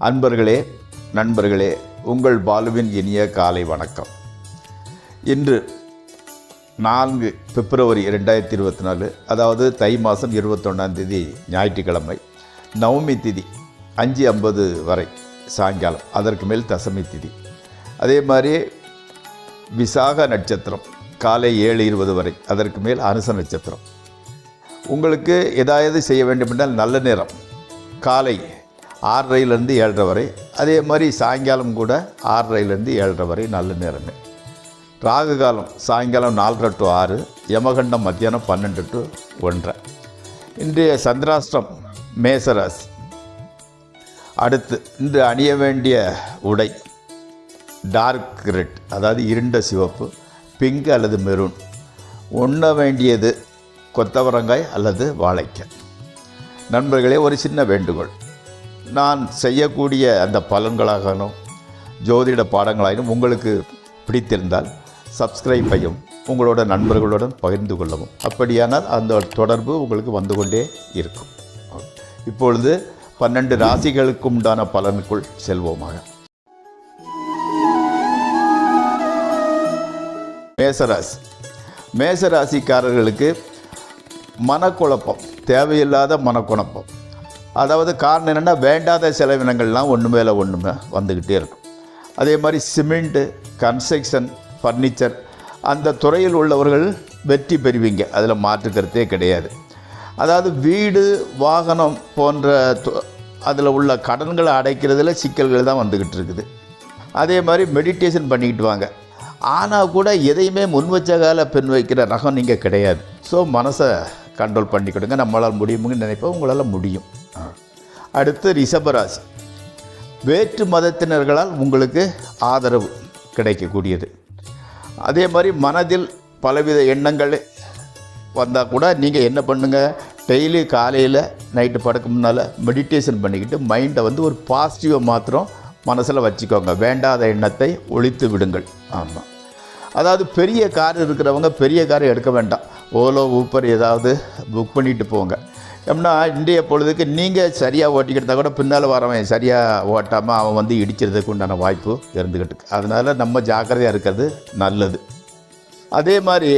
அன்பர்களே, நண்பர்களே, உங்கள் பாலுவின் இனிய காலை வணக்கம். இன்று 4 பிப்ரவரி 2024, அதாவது தை மாதம் 21 ஞாயிற்றுக்கிழமை, நவமி திதி 5:50 வரை சாயங்காலம், அதற்கு மேல் தசமி திதி. அதே மாதிரி விசாக நட்சத்திரம் காலை 7:20 வரை, அதற்கு மேல் அனுச நட்சத்திரம். உங்களுக்கு ஏதாவது செய்ய வேண்டுமென்றால் நல்ல நேரம் காலை 6:30 7:30 வரை, அதே மாதிரி சாயங்காலம் கூட 6:30 7:30 வரை நல்ல நேரமே. ராகு காலம் சாயங்காலம் 4:30 to 6, யமகண்டம் மத்தியானம் 12 to 1:30. இன்றைய சந்திராஷ்டிரம் மேசராசி. அடுத்து இன்று அணிய வேண்டிய உடை டார்க் ரெட், அதாவது இருண்ட சிவப்பு, பிங்க் அல்லது மெரூன். உண்ண வேண்டியது கொத்தவரங்காய் அல்லது வாழைக்காய். நண்பர்களே, ஒரு சின்ன வேண்டுகோள். நான் செய்யக்கூடிய அந்த பலன்களாகணும் ஜோதிட பாடங்களாயினும் உங்களுக்கு பிடித்திருந்தால் சப்ஸ்கிரைபையும் உங்களோட நண்பர்களுடன் பகிர்ந்து கொள்ளவும். அப்படியானால் அந்த தொடர்பு உங்களுக்கு வந்து கொண்டே இருக்கும். இப்பொழுது 12 ராசிகளுக்கு உண்டான பலனுக்குள் செல்வோமாக. மேசராசி. மேசராசிக்காரர்களுக்கு மனக்குழப்பம், தேவையில்லாத மனக்குழப்பம். அதாவது காரணம் என்னென்னா, வேண்டாத செலவினங்கள்லாம் ஒன்று மேலே ஒன்றுமே வந்துக்கிட்டே இருக்கும். அதே மாதிரி சிமெண்ட்டு, கன்ஸ்ட்ரக்ஷன், ஃபர்னிச்சர் அந்த துறையில் உள்ளவர்கள் வெற்றி பெறுவீங்க, அதில் மாற்றுக்கருத்தே கிடையாது. அதாவது வீடு, வாகனம் போன்ற அதில் உள்ள கடன்களை அடைக்கிறதுல சிக்கல்கள் தான் வந்துக்கிட்டு இருக்குது. அதே மாதிரி மெடிடேஷன் பண்ணிக்கிட்டு வாங்க. ஆனால் கூட எதையுமே முன் வச்ச கால பெண் வைக்கிற ரகம் நீங்கள் கிடையாது. ஸோ மனசை கண்ட்ரோல் பண்ணிக்கிடுங்க. நம்மளால் முடியுமுன்னு நினைப்போம், உங்களால் முடியும். அடுத்து ரிஷபராசி. வேற்று மதத்தினர்களால் உங்களுக்கு ஆதரவு கிடைக்கக்கூடியது. அதே மாதிரி மனதில் பலவித எண்ணங்கள் வந்தால் கூட நீங்கள் என்ன பண்ணுங்கள், டெய்லி காலையில் நைட்டு படுக்க முன்னால் மெடிடேஷன் பண்ணிக்கிட்டு மைண்டை ஒரு பாசிட்டிவாக மாத்திரம் மனசில் வச்சுக்கோங்க. வேண்டாத எண்ணத்தை ஒழித்து விடுங்கள். ஆமாம், அதாவது பெரிய கார் இருக்கிறவங்க பெரிய காரை எடுக்க வேண்டாம். ஓலோ, ஊப்பர் ஏதாவது புக் பண்ணிட்டு போங்க. எப்படின்னா, இன்றைய பொழுதுக்கு நீங்கள் சரியாக ஓட்டிக்கிட்டால் கூட பின்னால் வரவன் சரியாக ஓட்டாமல் அவன் இடிக்கிறதுக்கு உண்டான வாய்ப்பு இருந்துக்கிட்டு. அதனால் நம்ம ஜாக்கிரதையாக இருக்கிறது நல்லது. அதே மாதிரி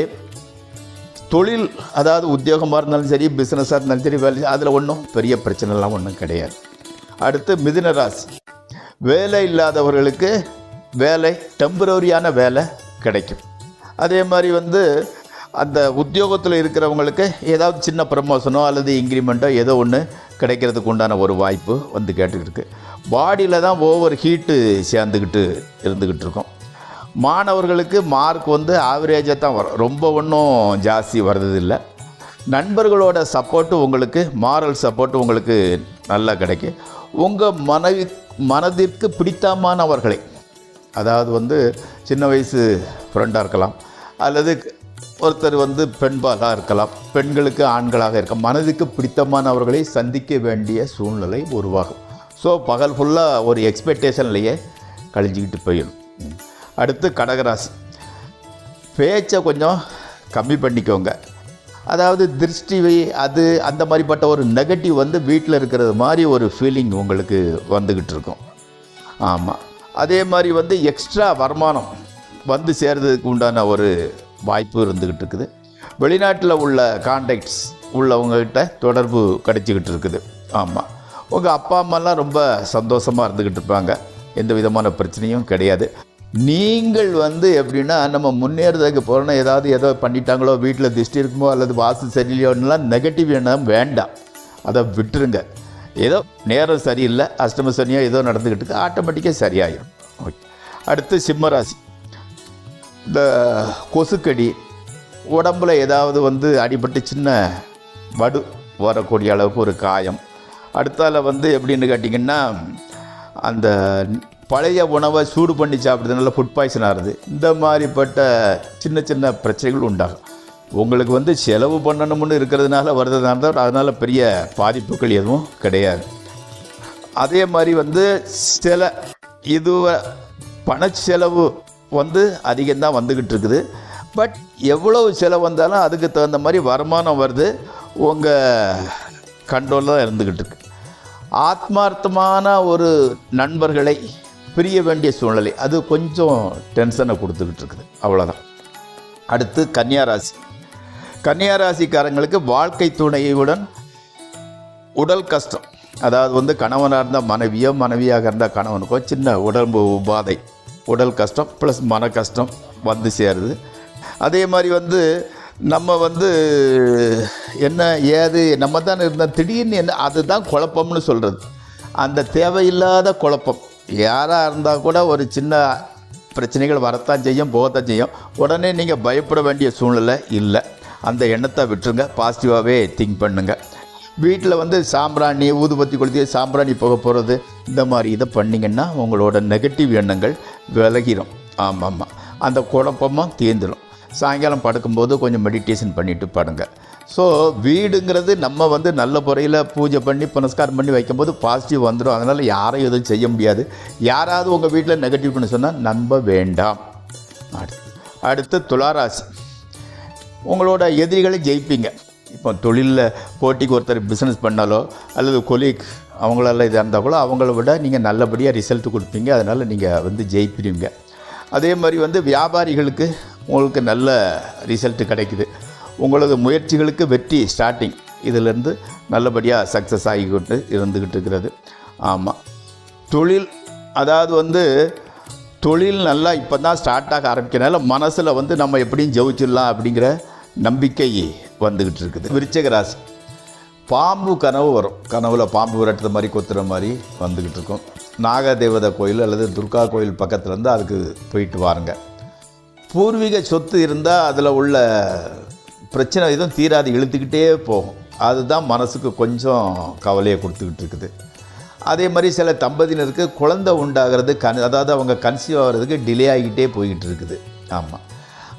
தொழில், அதாவது உத்தியோகமாக இருந்தாலும் சரி, பிஸ்னஸாக இருந்தாலும் சரி, வேலை, அதில் ஒன்றும் பெரிய பிரச்சனைலாம் ஒன்றும் கிடையாது. அடுத்து மிதுன ராசி. வேலை இல்லாதவர்களுக்கு வேலை, டெம்பரரியான வேலை கிடைக்கும். அதே மாதிரி அந்த உத்தியோகத்தில் இருக்கிறவங்களுக்கு ஏதாவது சின்ன ப்ரமோஷனோ அல்லது இன்க்ரிமெண்ட்டோ ஏதோ ஒன்று கிடைக்கிறதுக்கு உண்டான ஒரு வாய்ப்பு கேட்டுக்கிட்டு இருக்குது. பாடியில் தான் ஓவர் ஹீட்டு சேர்ந்துக்கிட்டு இருந்துக்கிட்டு இருக்கோம். மாணவர்களுக்கு மார்க் ஆவரேஜாக தான் வரும், ரொம்ப ஒன்றும் ஜாஸ்தி வர்றதில்லை. நண்பர்களோட சப்போர்ட்டு உங்களுக்கு, மாரல் சப்போர்ட்டு உங்களுக்கு நல்லா கிடைக்கும். உங்கள் மனதிற்கு பிடித்தமானவர்களை, அதாவது சின்ன வயசு ஃப்ரெண்டாக இருக்கலாம், அல்லது ஒருத்தர் பெண்பாலாக இருக்கலாம், பெண்களுக்கு ஆண்களாக இருக்கலாம். மனதுக்கு பிடித்தமானவர்களை சந்திக்க வேண்டிய சூழ்நிலை உருவாகும். ஸோ பகல் ஃபுல்லாக ஒரு எக்ஸ்பெக்டேஷன்லேயே கழிஞ்சிக்கிட்டு போயிடும். அடுத்து கடகராசி. பேச்சை கொஞ்சம் கம்மி பண்ணிக்கோங்க. அதாவது திருஷ்டி, அது அந்த மாதிரிப்பட்ட ஒரு நெகட்டிவ் வீட்டில் இருக்கிறது மாதிரி ஒரு ஃபீலிங் உங்களுக்கு வந்துக்கிட்டு இருக்கும். ஆமாம், அதே மாதிரி எக்ஸ்ட்ரா வருமானம் சேர்றதுக்கு உண்டான ஒரு வாய்ப்பு இருந்துக்கிட்டு இருக்குது. வெளிநாட்டில் உள்ள கான்டாக்ட்ஸ் உள்ளவங்ககிட்ட தொடர்பு கிடைச்சிக்கிட்டு இருக்குது. ஆமாம், உங்கள் அப்பா அம்மாலாம் ரொம்ப சந்தோஷமாக இருந்துக்கிட்டு இருப்பாங்க, எந்த விதமான பிரச்சனையும் கிடையாது. நீங்கள் எப்படின்னா, நம்ம முன்னேறதுக்கு போகிறோன்னா ஏதோ பண்ணிட்டாங்களோ, வீட்டில் திருஷ்டி இருக்குமோ அல்லது வாசு சரியில்லையோன்னெலாம் நெகட்டிவ் எண்ணம் வேண்டாம், அதை விட்டுருங்க. ஏதோ நேரம் சரியில்லை, அஷ்டம சனியோ ஏதோ நடந்துக்கிட்டு இருக்கு, ஆட்டோமேட்டிக்காக சரியாயிடும். ஓகே. அடுத்து சிம்மராசி. இந்த கொசுக்கடி, உடம்பில் ஏதாவது அடிபட்டு சின்ன வடு வரக்கூடிய அளவுக்கு ஒரு காயம். அடுத்தால எப்படின்னு கேட்டிங்கன்னா, அந்த பழைய உணவை சூடு பண்ணி சாப்பிட்றதுனால ஃபுட் பாய்சன் ஆகுது. இந்த மாதிரிப்பட்ட சின்ன சின்ன பிரச்சனைகள் உண்டாகும். உங்களுக்கு செலவு பண்ணணும்னு இருக்கிறதுனால வருதுனால, அதனால் பெரிய பாதிப்புகள் எதுவும் கிடையாது. அதே மாதிரி சில பணச்செலவு அதிகம்தான் வந்துக்கிட்டு இருக்குது. பட் எவ்வளவு செலவு வந்தாலும் அதுக்கு தகுந்த மாதிரி வருமானம் வருது, உங்கள் கண்ட்ரோலில் தான் இருந்துக்கிட்டு இருக்கு. ஆத்மார்த்தமான ஒரு நண்பர்களை பிரிய வேண்டிய சூழ்நிலை, அது கொஞ்சம் டென்ஷனை கொடுத்துக்கிட்டு இருக்குது, அவ்வளோதான். அடுத்து கன்னியாராசி. கன்னியாராசிக்காரங்களுக்கு வாழ்க்கை துணையுடன் உடல் கஷ்டம், அதாவது கணவனாக இருந்தால் மனைவியோ, மனைவியாக இருந்தால் கணவனுக்கோ சின்ன உடம்பு உபாதை, உடல் கஷ்டம் ப்ளஸ் மன கஷ்டம் வந்து சேருது. அதே மாதிரி நம்ம என்ன ஏது நம்ம தான் இருந்தால் திடீர்னு என்ன, அதுதான் குழப்பம்னு சொல்கிறது. அந்த தேவையில்லாத குழப்பம் யாராக இருந்தால் கூட ஒரு சின்ன பிரச்சனைகள் வரத்தான் செய்யும், போகத்தான் செய்யும். உடனே நீங்கள் பயப்பட வேண்டிய சூழ்நிலை இல்லை. அந்த எண்ணத்தை விட்டுருங்க, பாசிட்டிவாகவே திங்க் பண்ணுங்கள். வீட்டில் சாம்பிராணி ஊதுபத்தி கொளுத்தி சாம்பிராணி போக போகிறது, இந்த மாதிரி இதை பண்ணிங்கன்னா உங்களோட நெகட்டிவ் எண்ணங்கள் விலகிடும். ஆமாம், அந்த குழப்பமாக தீர்ந்துடும். சாயங்காலம் படுக்கும்போது கொஞ்சம் மெடிடேஷன் பண்ணிவிட்டு படுங்க. ஸோ வீடுங்கிறது நம்ம நல்ல முறையில் பூஜை பண்ணி புனஸ்காரம் பண்ணி வைக்கும்போது பாசிட்டிவ் வந்துடும். அதனால் யாரையும் எதுவும் செய்ய முடியாது. யாராவது உங்கள் வீட்டில் நெகட்டிவ் பண்ணி சொன்னால் நம்ப வேண்டாம். அடுத்து துளாராசி. உங்களோட எதிரிகளை ஜெயிப்பீங்க. இப்போ தொழிலில் போட்டிக்கு ஒருத்தர் பிஸ்னஸ் பண்ணாலோ அல்லது கொலீக் அவங்களால இதாக இருந்தால் கூட அவங்கள விட நீங்கள் நல்லபடியாக ரிசல்ட் கொடுப்பீங்க. அதனால் நீங்கள் ஜெயிப்பீங்க. அதே மாதிரி வியாபாரிகளுக்கு உங்களுக்கு நல்ல ரிசல்ட்டு கிடைக்குது. உங்களது முயற்சிகளுக்கு வெற்றி ஸ்டார்டிங் இதிலேருந்து நல்லபடியாக சக்ஸஸ் ஆகிக்கிட்டு இருந்துக்கிட்டு இருக்கிறது. ஆமாம், அதாவது தொழில் நல்லா இப்போ தான் ஸ்டார்ட் ஆக ஆரம்பிக்கிறனால மனசில் நம்ம எப்படியும் ஜெயிச்சிடலாம் அப்படிங்கிற நம்பிக்கை வந்துக்கிட்டு இருக்குது. விருச்சிக ராசி. பாம்பு கனவு வரும். கனவில் பாம்பு விரட்டுற மாதிரி கொத்துற மாதிரி வந்துக்கிட்டு இருக்கும். நாகதேவதை கோயில் அல்லது துர்கா கோயில் பக்கத்துலேருந்து அதுக்கு போயிட்டு வாருங்க. பூர்வீக சொத்து இருந்தால் அதில் உள்ள பிரச்சனை எதுவும் தீராது, இழுத்துக்கிட்டே போகும். அதுதான் மனசுக்கு கொஞ்சம் கவலையை கொடுத்துக்கிட்டு இருக்குது. அதே மாதிரி சில தம்பதியினருக்கு குழந்தை உண்டாகிறது அதாவது அவங்க கன்சீவ் ஆகிறதுக்கு டிலே ஆகிக்கிட்டே போய்கிட்டு இருக்குது. ஆமாம்,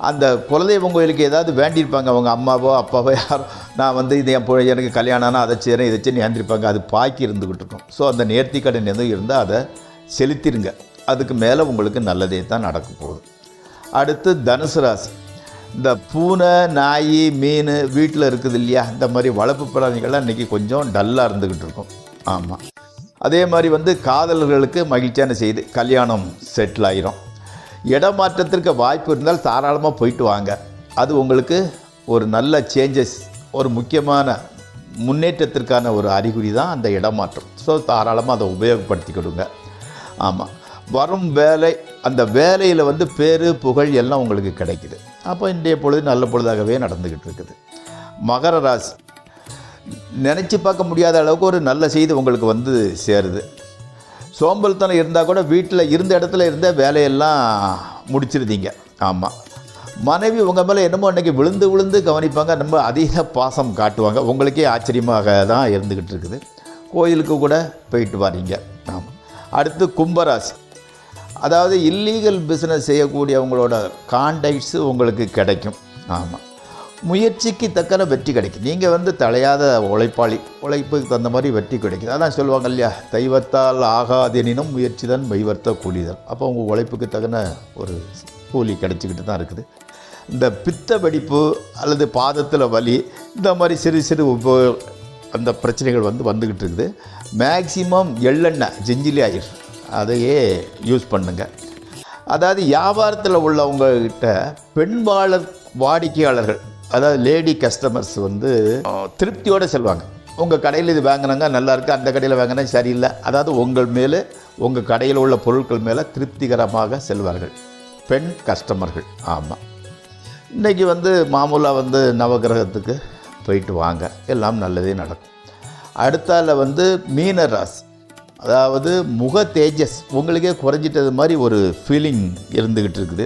அந்த குலதெய்வம் கோயிலுக்கு ஏதாவது வேண்டியிருப்பாங்க அவங்க அம்மாவோ அப்பாவோ யாரோ, நான் இது எனக்கு கல்யாணம் ஆனால் அதை செய்கிறேன் இதை செய்ய ஏந்திருப்பாங்க. அது பாக்கி இருந்துக்கிட்டு இருக்கும். ஸோ அந்த நேர்த்தி கடன் எதுவும் இருந்தால் அதை செலுத்திடுங்க. அதுக்கு மேலே உங்களுக்கு நல்லதே தான் நடக்க போகுது. அடுத்து தனுசு ராசி. இந்த பூனை, நாய், மீன் வீட்டில் இருக்குது இல்லையா, இந்த மாதிரி வளர்ப்பு பிராணிகள்லாம் இன்றைக்கி கொஞ்சம் டல்லாக இருந்துக்கிட்டு இருக்கும். ஆமாம், அதே மாதிரி காதலர்களுக்கு மகிழ்ச்சியான செய்தி, கல்யாணம் செட்டில் ஆகிரும். இடமாற்றத்திற்கு வாய்ப்பு இருந்தால் தாராளமாக போயிட்டு வாங்க. அது உங்களுக்கு ஒரு நல்ல சேஞ்சஸ், ஒரு முக்கியமான முன்னேற்றத்திற்கான ஒரு அறிகுறி தான் அந்த இடமாற்றம். ஸோ தாராளமாக அதை உபயோகப்படுத்திக்கிடுங்க. ஆமாம், வரும் வேலை, அந்த வேலையில் பேரு புகழ் எல்லாம் உங்களுக்கு கிடைக்குது. அப்போ இன்றைய பொழுது நல்ல பொழுதாகவே நடந்துக்கிட்டு இருக்குது. மகர ராசி. நினச்சி பார்க்க முடியாத அளவுக்கு ஒரு நல்ல செய்தி உங்களுக்கு சேருது. சோம்பல்தனம் இருந்தால் கூட வீட்டில் இருந்த இடத்துல இருந்த வேலையெல்லாம் முடிச்சிருந்தீங்க. ஆமாம், மனைவி உங்கள் மேலே என்னமோ அன்றைக்கி விழுந்து விழுந்து கவனிப்பாங்க, ரொம்ப அதிக பாசம் காட்டுவாங்க. உங்களுக்கே ஆச்சரியமாக தான் இருந்துக்கிட்டு இருக்குது. கோயிலுக்கு கூட போயிட்டு வரீங்க. ஆமாம். அடுத்து கும்பராசி. அதாவது இல்லீகல் பிஸ்னஸ் செய்யக்கூடியவங்களோட கான்டாக்ட்ஸு உங்களுக்கு கிடைக்கும். ஆமாம், முயற்சிக்கு தக்கன வெற்றி கிடைக்கும். நீங்கள் தலையாத உழைப்பாளி, உழைப்புக்கு தகுந்த மாதிரி வெற்றி கிடைக்குது. அதான் சொல்லுவாங்க இல்லையா, தெய்வத்தால் ஆகாதெனினும் முயற்சி தான் மெய்வர்த்த கூலிதான். அப்போ உங்கள் உழைப்புக்கு தகுந்த ஒரு கூலி கிடைச்சிக்கிட்டு தான் இருக்குது. இந்த பித்த வெடிப்பு அல்லது பாதத்தில் வலி, இந்த மாதிரி சிறு சிறு அந்த பிரச்சனைகள் வந்துக்கிட்டு இருக்குது. மேக்சிமம் எள்ளெண்ணெய், ஜிஞ்சிலி ஆயில் அதையே யூஸ் பண்ணுங்கள். அதாவது வியாபாரத்தில் உள்ளவங்ககிட்ட பெண்பாளர் வாடிக்கையாளர்கள், அதாவது லேடி கஸ்டமர்ஸ் திருப்தியோடு செல்வாங்க. உங்கள் கடையில் இது வாங்கினாங்க நல்லா இருக்குது, அந்த கடையில் வாங்கினா சரியில்லை. அதாவது உங்கள் மேலே, உங்கள் கடையில் உள்ள பொருட்கள் மேலே திருப்திகரமாக செல்வார்கள் பெண் கஸ்டமர்கள். ஆமாம், இன்றைக்கி மாமூலாக நவகிரகத்துக்கு போயிட்டு வாங்க, எல்லாம் நல்லதே நடக்கும். அடுத்தால மீன ராசி. அதாவது முக தேஜஸ் உங்களுக்கே குறைஞ்சிட்டது மாதிரி ஒரு ஃபீலிங் இருந்துக்கிட்டு இருக்குது.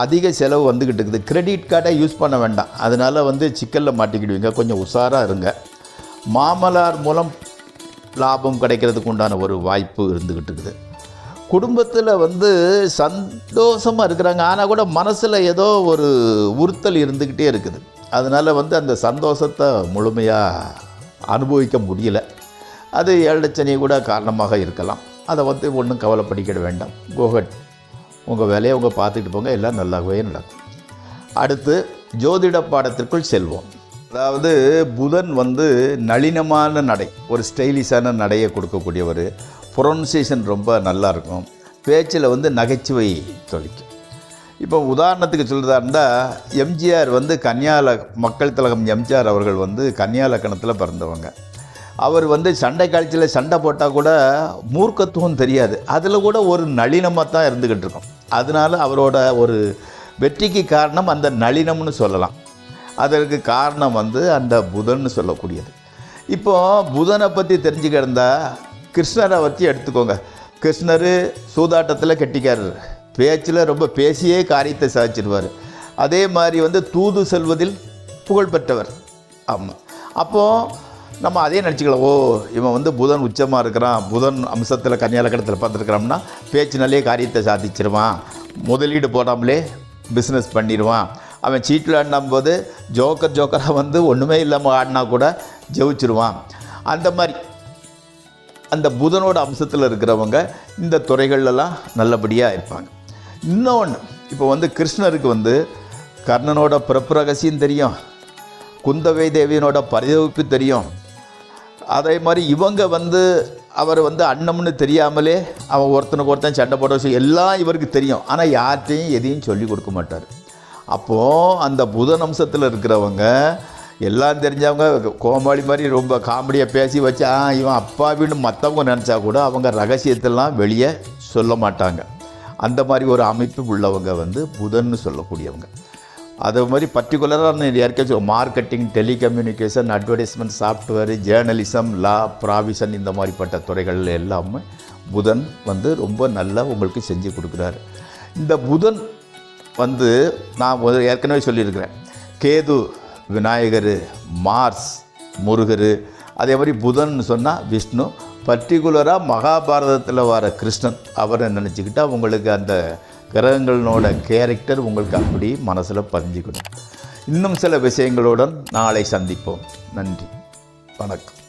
அதிக செலவு வந்துக்கிட்டு இருக்குது. கிரெடிட் கார்டை யூஸ் பண்ண வேண்டாம், அதனால் சிக்கலில் மாட்டிக்கிடுவீங்க. கொஞ்சம் உஷாராக இருங்க. மாமலார் மூலம் லாபம் கிடைக்கிறதுக்கு உண்டான ஒரு வாய்ப்பு இருந்துக்கிட்டு இருக்குது. குடும்பத்தில் சந்தோஷமாக இருக்கிறாங்க, ஆனால் கூட மனசில் ஏதோ ஒரு உறுத்தல் இருந்துக்கிட்டே இருக்குது. அதனால் அந்த சந்தோஷத்தை முழுமையாக அனுபவிக்க முடியல. அது ஏழச்சனி கூட காரணமாக இருக்கலாம். அதை ஒன்றும் கவலைப்படிக்கிட வேண்டாம். கோஹட், உங்கள் வேலையை பார்த்துக்கிட்டு போங்க, எல்லாம் நல்லாவே நடக்கும். அடுத்து ஜோதிட பாடத்திற்குள் செல்வோம். அதாவது புதன் வந்து நளினமான நடை, ஒரு ஸ்டைலிஷான நடையை கொடுக்கக்கூடியவர். ப்ரொனன்சியேஷன் ரொம்ப நல்லாயிருக்கும். பேச்சில் வந்து நகைச்சுவை தொழிக்கும். இப்போ உதாரணத்துக்கு சொல்கிறதா இருந்தால், எம்ஜிஆர் வந்து மக்கள் திலகம் எம்ஜிஆர் அவர்கள் வந்து கன்னியா லக்கணத்தில் பிறந்தவங்க. அவர் வந்து சண்டை காட்சியில் சண்டை போட்டால் கூட மூர்க்கத்துவம் தெரியாது, அதில் கூட ஒரு நளினமாக தான் இருந்துக்கிட்டு இருக்கோம். அதனால் அவரோட ஒரு வெற்றிக்கு காரணம் அந்த நளினம்னு சொல்லலாம். அதற்கு காரணம் வந்து அந்த புதன்னு சொல்லக்கூடியது. இப்போது புதனை பற்றி தெரிஞ்சுக்கிருந்தா கிருஷ்ணரை பற்றி எடுத்துக்கோங்க. கிருஷ்ணர் சூதாட்டத்தில் கெட்டிக்காரர், பேச்சில் ரொம்ப பேசியே காரியத்தை சாதிச்சிடுவார். அதே மாதிரி வந்து தூது செல்வதில் புகழ்பெற்றவர். ஆமாம், அப்போது நம்ம அதே நினச்சிக்கலாம், ஓ இவன் வந்து புதன் உச்சமாக இருக்கிறான், புதன் அம்சத்தில் கன்னியா லக்கணத்தில் பார்த்துருக்கிறோம்னா பேச்சினாலே காரியத்தை சாதிச்சிருவான், முதலீடு போடாமலே பிஸ்னஸ் பண்ணிடுவான், அவன் சீட்டில் ஆடினம்போது ஜோக்கராக வந்து ஒன்றுமே இல்லாமல் ஆடினா கூட ஜெயிச்சிருவான். அந்த மாதிரி அந்த புதனோட அம்சத்தில் இருக்கிறவங்க இந்த துறைகள்லாம் நல்லபடியாக இருப்பாங்க. இன்னொன்று, இப்போ வந்து கிருஷ்ணருக்கு வந்து கர்ணனோட பிறப்பு ரகசியம் தெரியும், குந்தவை தேவியனோட பரிதவிப்பு தெரியும். அதே மாதிரி இவங்க வந்து அவர் வந்து அன்னம்னு தெரியாமலே அவன் ஒருத்தனுக்கு ஒருத்தன் சண்டை போட விஷயம் எல்லாம் இவருக்கு தெரியும். ஆனால் யார்கிட்டையும் எதையும் சொல்லி கொடுக்க மாட்டார். அப்போது அந்த புதன் அம்சத்தில் இருக்கிறவங்க எல்லாம் தெரிஞ்சவங்க கோமாளி மாதிரி ரொம்ப காமெடியாக பேசி வச்சு இவன் அப்பாவின்னு மற்றவங்க நினச்சா கூட அவங்க ரகசியத்தெல்லாம் வெளியே சொல்ல மாட்டாங்க. அந்த மாதிரி ஒரு அமைப்பு உள்ளவங்க வந்து புதன்னு சொல்லக்கூடியவங்க. அதே மாதிரி பர்டிகுலராக யாருக்காச்சும் marketing, telecommunication, advertisement, software, journalism, law, provision இந்த மாதிரிப்பட்ட துறைகள் எல்லாமே புதன் வந்து ரொம்ப நல்லா உங்களுக்கு செஞ்சு கொடுக்குறாரு. இந்த புதன் வந்து நான் ஏற்கனவே சொல்லியிருக்கிறேன், கேது விநாயகர், மார்ஸ் முருகர், அதே மாதிரி புதன் சொன்னால் விஷ்ணு, பர்டிகுலராக மகாபாரதத்தில் வர கிருஷ்ணன் அவரை நினச்சிக்கிட்டு அவங்களுக்கு அந்த கிரகங்களோட கேரக்டர் உங்களுக்கு அப்படி மனசில் பதிஞ்சுக்கணும். இன்னும் சில விஷயங்களுடன் நாளை சந்திப்போம். நன்றி, வணக்கம்.